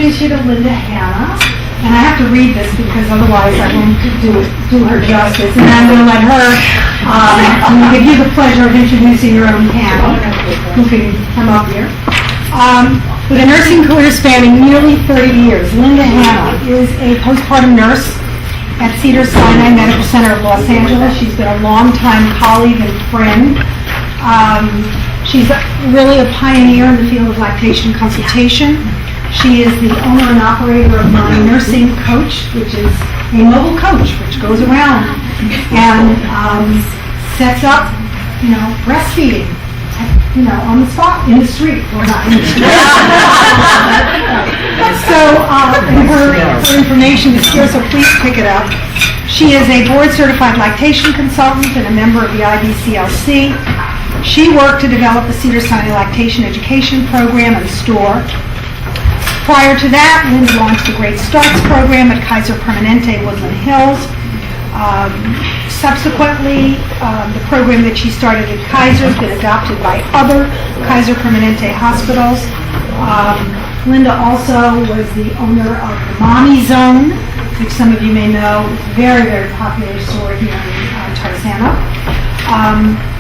introduce you to Linda Hanna. And I have to read this because otherwise I won't do her justice. And I'm going to let her give you the pleasure of introducing your own panel, who can come up here. With a nursing career spanning nearly 30 years, Linda Hanna is a postpartum nurse at Cedars Sinai Medical Center of Los Angeles. She's been a longtime colleague and friend. She's really a pioneer in the field of lactation consultation. She is the owner and operator of My Nursing Coach, which is a mobile coach which goes around and sets up, breastfeeding, on the spot, in the street. Well, not in the street. So, her information is here, so please pick it up. She is a board-certified lactation consultant and a member of the IBCLC. She worked to develop the Cedars Sinai Lactation Education Program and STORE. Prior to that, Linda launched the Great Starts program at Kaiser Permanente, Woodland Hills. Subsequently, the program that she started at Kaiser has been adopted by other Kaiser Permanente hospitals. Linda also was the owner of the Mommy Zone, which some of you may know, very, very popular store here in Tarzana.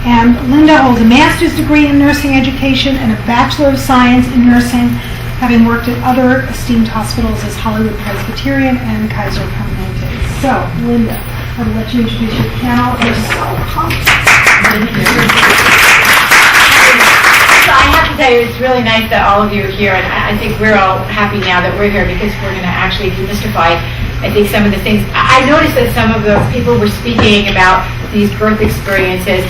And Linda holds a master's degree in nursing education and a Bachelor of Science in nursing, having worked at other esteemed hospitals as Hollywood Presbyterian and Kaiser Permanente. So, Linda, I will let you introduce your panel. They're so pumped. So I have to tell you, it's really nice that all of you are here, and I think we're all happy now that we're here because we're going to actually demystify, I think, some of the things. I noticed that some of the people were speaking about these birth experiences.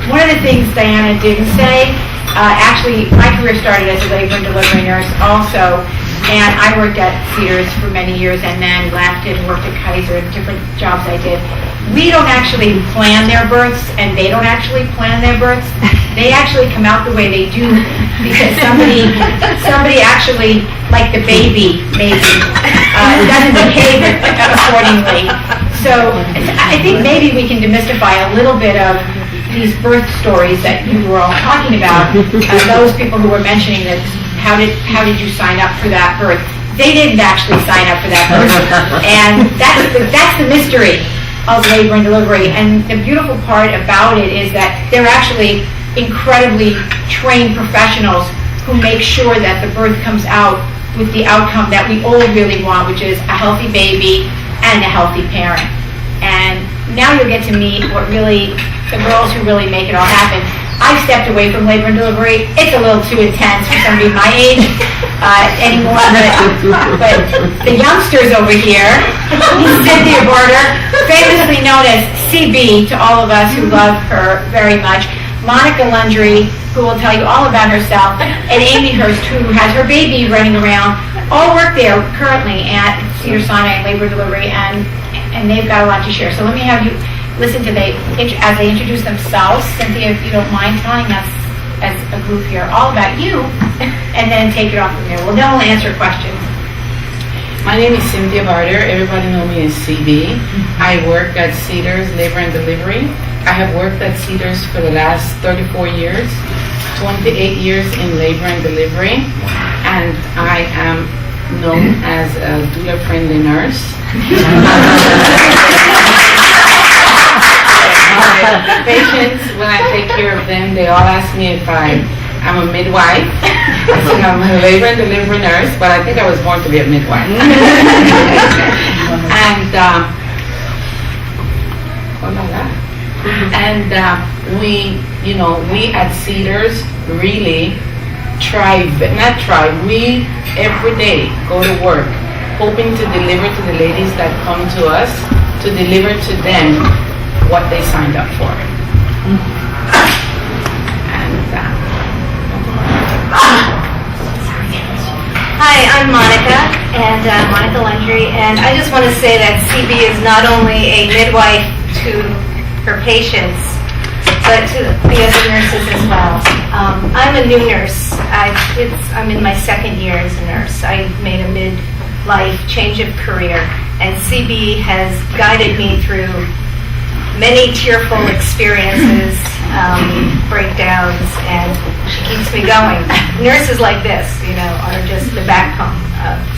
One of the things Diana didn't say, actually, my career started as a labor and delivery nurse also, and I worked at Cedars for many years and then left and worked at Kaiser and different jobs I did. We don't actually plan their births, and they don't actually plan their births. They actually come out the way they do because somebody actually, like the baby, maybe, doesn't behave accordingly. So I think maybe we can demystify a little bit of these birth stories that you were all talking about. Those people who were mentioning that, how did you sign up for that birth? They didn't actually sign up for that birth, and that's the mystery of labor and delivery. And the beautiful part about it is that they're actually incredibly trained professionals who make sure that the birth comes out with the outcome that we all really want, which is a healthy baby and a healthy parent. And now you'll get to meet the girls who really make it all happen. I've stepped away from labor and delivery. It's a little too intense for somebody my age anymore. But the youngsters over here, Cynthia Barter, famously known as CB to all of us who love her very much, Monica Lundry, who will tell you all about herself, and Amy Hurst, who has her baby running around, all work there currently at Cedars Sinai Labor and Delivery, and they've got a lot to share. So let me have you listen to as they introduce themselves. Cynthia, if you don't mind telling us as a group here all about you, and then take it off from there. Well, then we'll answer questions. My name is Cynthia Barter. Everybody knows me as CB. I work at Cedars Labor and Delivery. I have worked at Cedars for the last 34 years, 28 years in labor and delivery, and I am known as a doula-friendly nurse. My patients, when I take care of them, they all ask me if I'm a midwife. I said I'm a labor and delivery nurse, but I think I was born to be a midwife. And we at Cedars really we every day go to work hoping to deliver to the ladies that come to us, to deliver to them what they signed up for. Hi, I'm Monica, and Monica Lundry, and I just want to say that CB is not only a midwife to her patients, but to the other nurses as well. I'm a new nurse. I'm in my second year as a nurse. I made a midlife change of career, and CB has guided me through many tearful experiences, breakdowns, and she keeps me going. Nurses like this, are just the backbone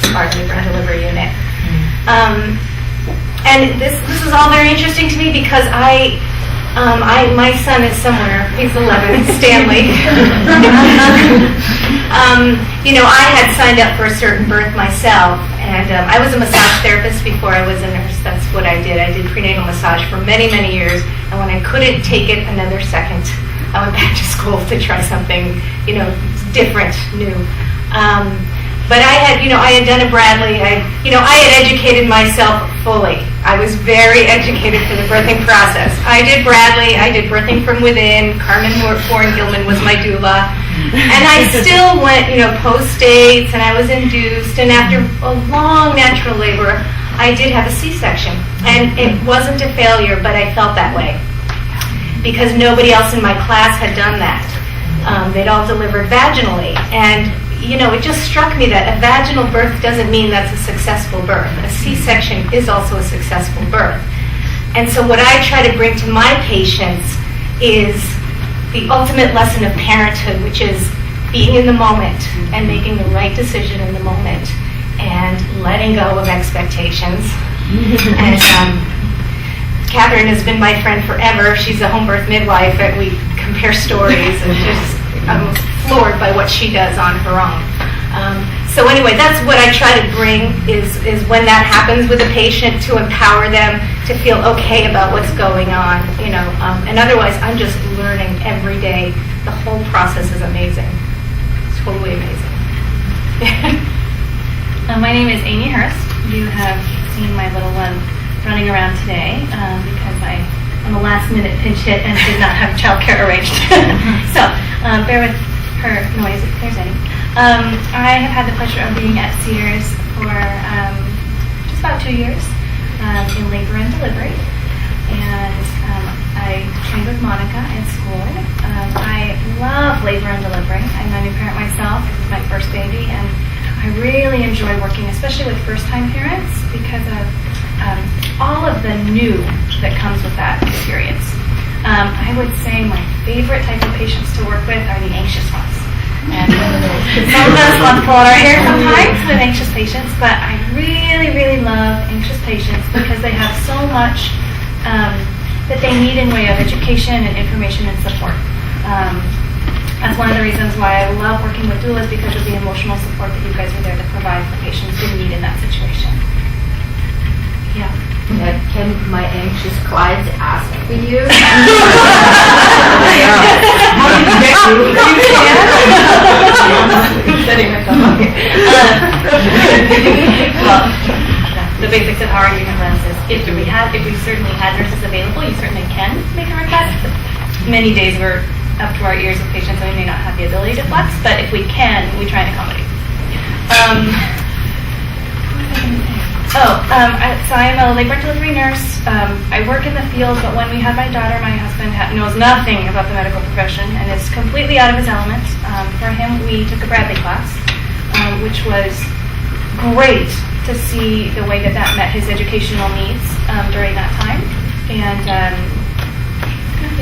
smart labor and delivery unit. And this is all very interesting to me because my son is somewhere, he's 11, Stanley. I had signed up for a certain birth myself, and I was a massage therapist before I was a nurse. That's what I did. I did prenatal massage for many, many years, and when I couldn't take it another second, I went back to school to try something, different, new. But I had done a Bradley. I had educated myself fully. I was very educated for the birthing process. I did Bradley. I did birthing from within. Carmen Warren-Gilman was my doula. And I still went, post-dates, and I was induced. And after a long natural labor, I did have a C-section. And it wasn't a failure, but I felt that way. Because nobody else in my class had done that. They'd all delivered vaginally. And it just struck me that a vaginal birth doesn't mean that's a successful birth. A C-section is also a successful birth. And so what I try to bring to my patients is the ultimate lesson of parenthood, which is being in the moment and making the right decision in the moment and letting go of expectations. And Catherine has been my friend forever. She's a home birth midwife, and we compare stories and I'm floored by what she does on her own. So anyway, that's what I try to bring is when that happens with a patient, to empower them to feel okay about what's going on, and otherwise I'm just learning every day. The whole process is amazing. It's totally amazing. My name is Amy Hurst. You have seen my little one running around today because I am a last-minute pinch hit and did not have childcare arranged. So bear with her noise if there's any. I have had the pleasure of being at Cedars for just about 2 years in labor and delivery. And I trained with Monica in school. I love labor and delivery. I'm a new parent myself. This is my first baby, and I really enjoy working, especially with first-time parents, because of all of the new that comes with that experience. I would say my favorite type of patients to work with are the anxious ones. And some of us want to pull out our hair sometimes with anxious patients, but I really, really love anxious patients because they have so much that they need in way of education and information and support. That's one of the reasons why I love working with doulas, because of the emotional support that you guys are there to provide for patients who need in that situation. Yeah. Can my anxious clients ask for you? Well, the basics of our unit runs is if we certainly had nurses available, you certainly can make a request. Many days we're up to our ears with patients and we may not have the ability to flex, but if we can, we try and accommodate. So I'm a labor and delivery nurse. I work in the field, but when we had my daughter, my husband knows nothing about the medical profession and is completely out of his element. For him, we took a Bradley class, which was great to see the way that met his educational needs during that time. And I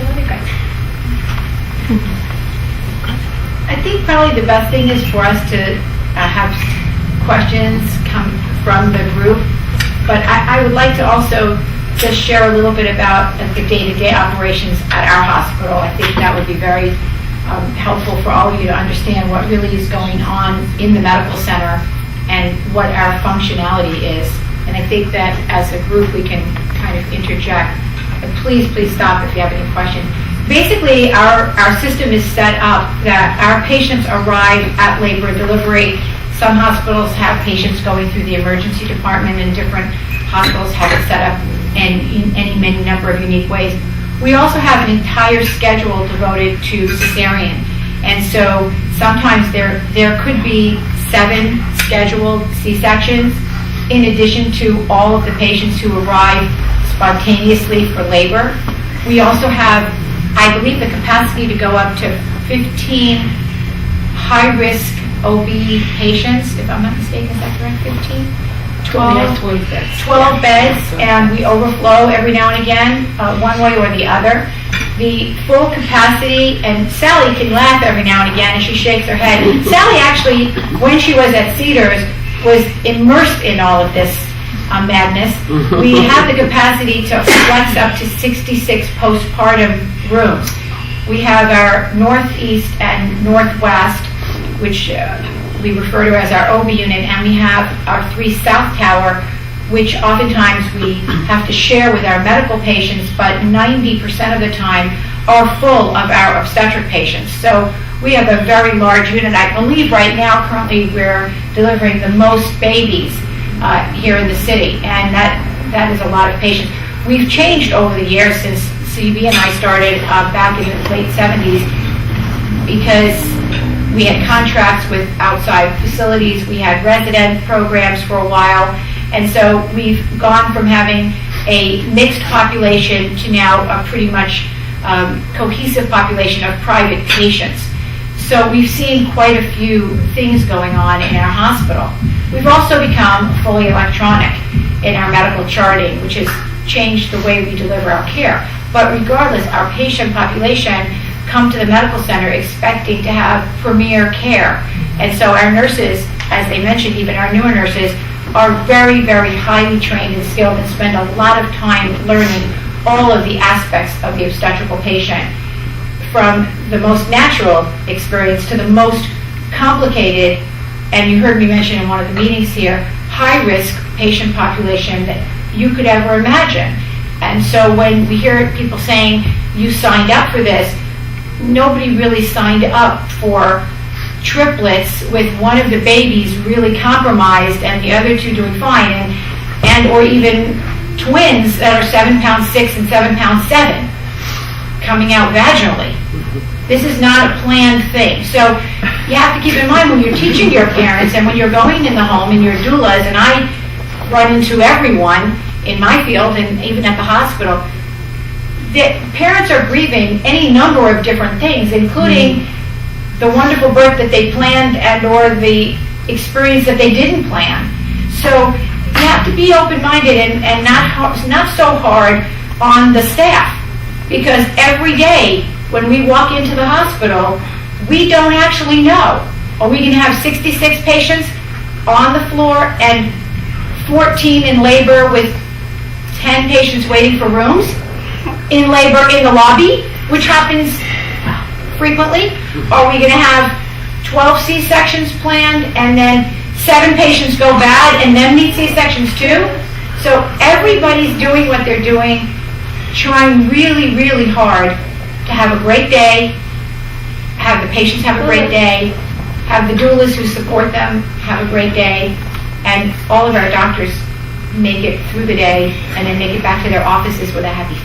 love you guys. I think probably the best thing is for us to have questions come from the group, but I would like to also just share a little bit about the day-to-day operations at our hospital. I think that would be very helpful for all of you to understand what really is going on in the medical center and what our functionality is. And I think that as a group we can kind of interject. And please stop if you have any questions. Basically, our system is set up that our patients arrive at labor and delivery. Some hospitals have patients going through the emergency department, and different hospitals have it set up in many number of unique ways. We also have an entire schedule devoted to cesarean, and so sometimes there could be 7 scheduled C-sections in addition to all of the patients who arrive spontaneously for labor. We also have, I believe, the capacity to go up to 15 high-risk OB patients, if I'm not mistaken. Is that correct? 15? 12 beds. 12 beds, and we overflow every now and again, one way or the other. The full capacity, and Sally can laugh every now and again, and she shakes her head. Sally actually, when she was at Cedars, was immersed in all of this madness. We have the capacity to flex up to 66 postpartum rooms. We have our northeast and northwest, which we refer to as our OB unit, and we have our 3 South Tower, which oftentimes we have to share with our medical patients, but 90% of the time are full of our obstetric patients. So we have a very large unit. I believe right now, currently, we're delivering the most babies here in the city, and that is a lot of patients. We've changed over the years since CB and I started back in the late 70s, because we had contracts with outside facilities, we had resident programs for a while, and so we've gone from having a mixed population to now a pretty much cohesive population of private patients. So we've seen quite a few things going on in our hospital. We've also become fully electronic in our medical charting, which has changed the way we deliver our care. But regardless, our patient population come to the medical center expecting to have premier care. And so our nurses, as they mentioned, even our newer nurses, are very, very highly trained and skilled and spend a lot of time learning all of the aspects of the obstetrical patient, from the most natural experience to the most complicated, and you heard me mention in one of the meetings here, high-risk patient population that you could ever imagine. And so when we hear people saying, you signed up for this, nobody really signed up for triplets with one of the babies really compromised and the other 2 doing fine, and or even twins that are 7 pounds 6 and 7 pounds 7 coming out vaginally. This is not a planned thing. So you have to keep in mind when you're teaching your parents and when you're going in the home and your doulas, and I run into everyone in my field and even at the hospital, that parents are grieving any number of different things, including the wonderful birth that they planned and or the experience that they didn't plan. So you have to be open-minded and not so hard on the staff, because every day when we walk into the hospital, we don't actually know. Are we going to have 66 patients on the floor and 14 in labor with 10 patients waiting for rooms in labor in the lobby, which happens frequently? Are we going to have 12 C-sections planned and then 7 patients go bad and then need C-sections too? So everybody's doing what they're doing, trying really, really hard to have a great day, have the patients have a great day, have the doulas who support them have a great day, and all of our doctors make it through the day and then make it back to their offices with a happy face.